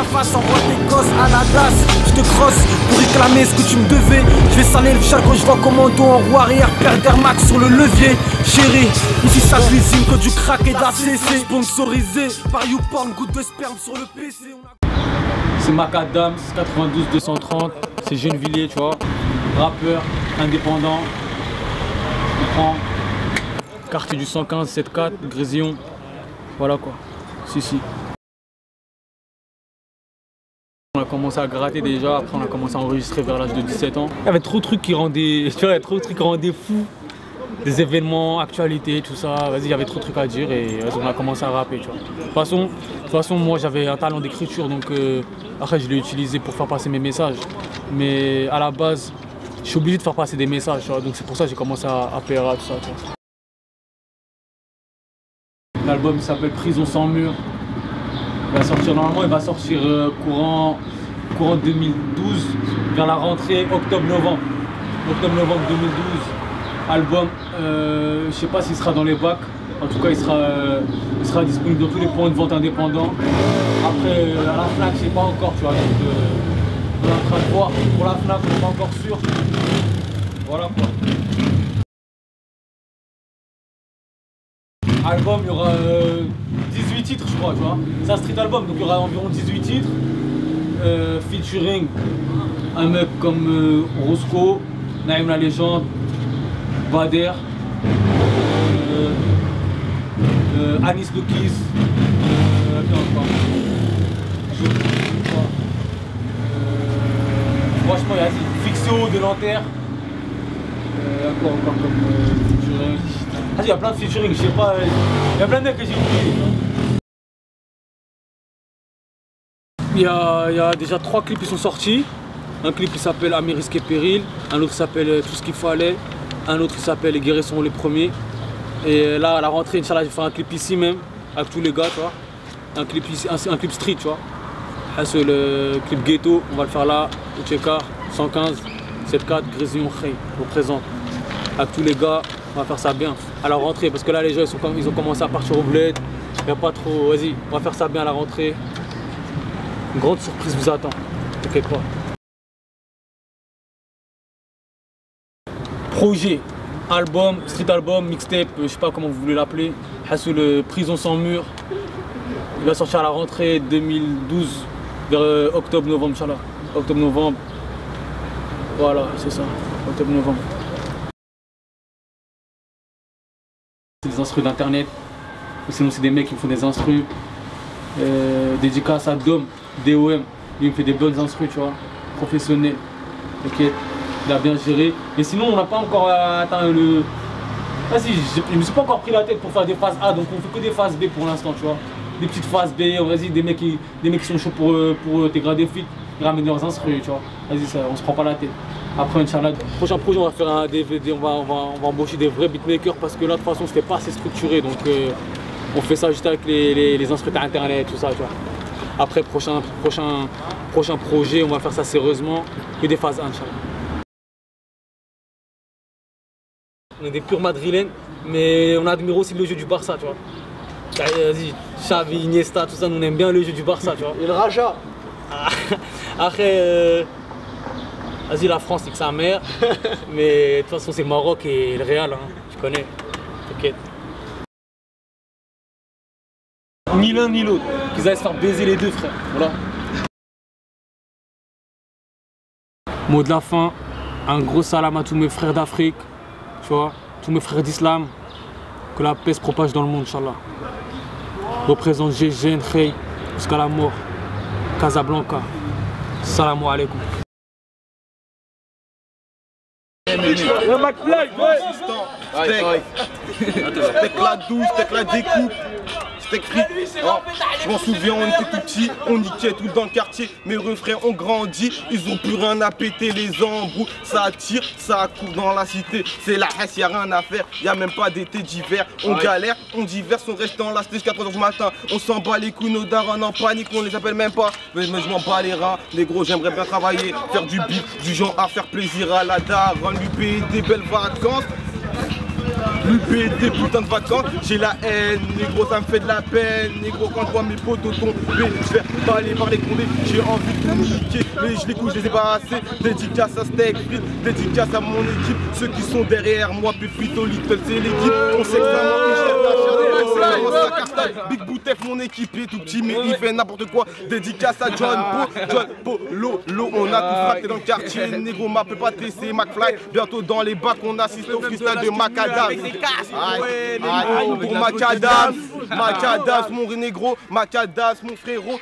face, envoie tes gosses à la DAS. Je te crosse pour réclamer ce que tu me devais. Je vais saler le char quand je vois commando en roue arrière, père d'Air Max sur le levier. Chérie, ici ça cuisine que du crack et d'ACC. Sponsorisé par YouPorn, goutte de sperme sur le PC. C'est Macadam, 92 230, c'est Gennevilliers, tu vois. Rappeur, indépendant. On prend quartier du 115, 74, Grésillon. Voilà quoi. Si. On a commencé à gratter déjà, après on a commencé à enregistrer vers l'âge de 17 ans. Il y avait trop de trucs qui rendaient, tu vois, il y avait trop de trucs qui rendaient fou. Des événements, actualités, tout ça, vas-y, il y avait trop de trucs à dire et on a commencé à rapper, tu vois. De toute façon moi j'avais un talent d'écriture, donc après je l'ai utilisé pour faire passer mes messages. Mais à la base, je suis obligé de faire passer des messages, tu vois, donc c'est pour ça que j'ai commencé à PRA, tout ça, tu vois. L'album s'appelle Prison sans mur. Il va sortir normalement, il va sortir courant 2012, vers la rentrée octobre-novembre. Octobre-novembre 2012. Album, je sais pas s'il sera dans les bacs, en tout cas il sera disponible dans tous les points de vente indépendants. Après à la FNAC je sais pas encore, tu vois, donc on est en train de voir. Pour la FNAC on n'est pas encore sûr. Voilà quoi. Album, il y aura 18 titres je crois, tu vois. C'est un street album, donc il y aura environ 18 titres. Featuring un mec comme Roscoe, Naïm la légende, Bader, Anis le Kiss, franchement il y a Fixo de Nanterre, encore comme featuring. Il y a plein de featuring, je sais pas, il y a plein de mecs que j'ai oublié. Il y a déjà 3 clips qui sont sortis. Un clip qui s'appelle Amis risqué péril, un autre qui s'appelle Tout ce qu'il fallait, un autre qui s'appelle Les guerriers sont les premiers. Et là à la rentrée, Inch'Allah, j'ai fait un clip ici même, avec tous les gars, tu vois. Un clip ici, un clip street, tu vois. C'est le clip ghetto, on va le faire là, au Tchekar, 115, 74, Grésillon Khey, représente. Avec tous les gars, on va faire ça bien à la rentrée, parce que là les gens ils ont commencé à partir au bled. Il n'y a pas trop, vas-y, on va faire ça bien à la rentrée. Une grande surprise vous attend, t'inquiète pas. Projet, album, street album, mixtape, je sais pas comment vous voulez l'appeler. Le Prison sans mur. Il va sortir à la rentrée 2012, vers octobre-novembre, Inch'Allah. Octobre-novembre. Voilà, c'est ça, octobre-novembre. C'est des instrus d'internet, sinon c'est des mecs qui me font des instrus. Dédicace à Dom, DOM, lui il me fait des bonnes instrus, tu vois, professionnel. Ok. Il a bien géré, mais sinon on n'a pas encore atteint le... Vas-y, je me suis pas encore pris la tête pour faire des phases A, donc on fait que des phases B pour l'instant, tu vois. Des petites phases B, vas-y, des mecs qui sont chauds pour tes gradés fit, ils ramènent leurs instruments, tu vois. Vas-y, on se prend pas la tête. Après, Inch'Allah, prochain projet, on va faire un DVD, on va embaucher des vrais beatmakers parce que là, de toute façon, c'était pas assez structuré, donc on fait ça juste avec les instruments internet, tout ça, tu vois. Après, prochain projet, on va faire ça sérieusement, que des phases 1, Inch'Allah. On est des purs madrilènes, mais on admire aussi le jeu du Barça, tu vois. Vas-y, Xavi, Iniesta, tout ça, nous on aime bien le jeu du Barça, tu vois. Et le Raja. Après, vas-y, la France, c'est que sa mère, mais de toute façon, c'est le Maroc et le Real, hein, tu connais, t'inquiète. Ni l'un ni l'autre, qu'ils aillent se faire baiser les deux, frère, voilà. Mot de la fin, un gros salam à tous mes frères d'Afrique. Tu vois, tous mes frères d'islam, que la paix se propage dans le monde, Inch'Allah. Représente GGN, Khey, jusqu'à la mort. Casablanca. Salam alaikum. Le McFly, ouais. Steak la douce, steak la découpe. Steak frites. Oh, je m'en souviens, on était tout petits, on niquait tout dans le quartier. Mes refrains ont grandi, ils ont plus rien à péter, les embrouilles. Ça tire, ça court dans la cité. C'est la hesse, y'a rien à faire, y'a même pas d'été d'hiver. On galère, on diverse, on reste dans la stage jusqu'à 3h du matin. On s'en bat les couilles, nos darons en panique, on les appelle même pas. Mais je m'en bats les reins, les gros, j'aimerais bien travailler, faire du beat, du genre à faire plaisir à la daronne, lui payer des belles vacances. Des putains de vacances, j'ai la haine, négro, ça me fait de la peine, négro, quand je vois mes potos tomber, je vais balayer par les condés, j'ai envie de niquer, mais je les couche, je les ai pas assez, dédicace à Steak Frites, dédicace à mon équipe, ceux qui sont derrière moi, Pépito Little, c'est l'équipe, on sait que ça Big Boutef, mon équipe est tout petit, mais il fait n'importe quoi, dédicace à John Polo, on a tout frappé dans le quartier, négro, m'appelle pas TC, McFly, bientôt dans les bacs, on assiste au freestyle de Macadam. Pour Macadam, mon négro, Macadam, mon frérot.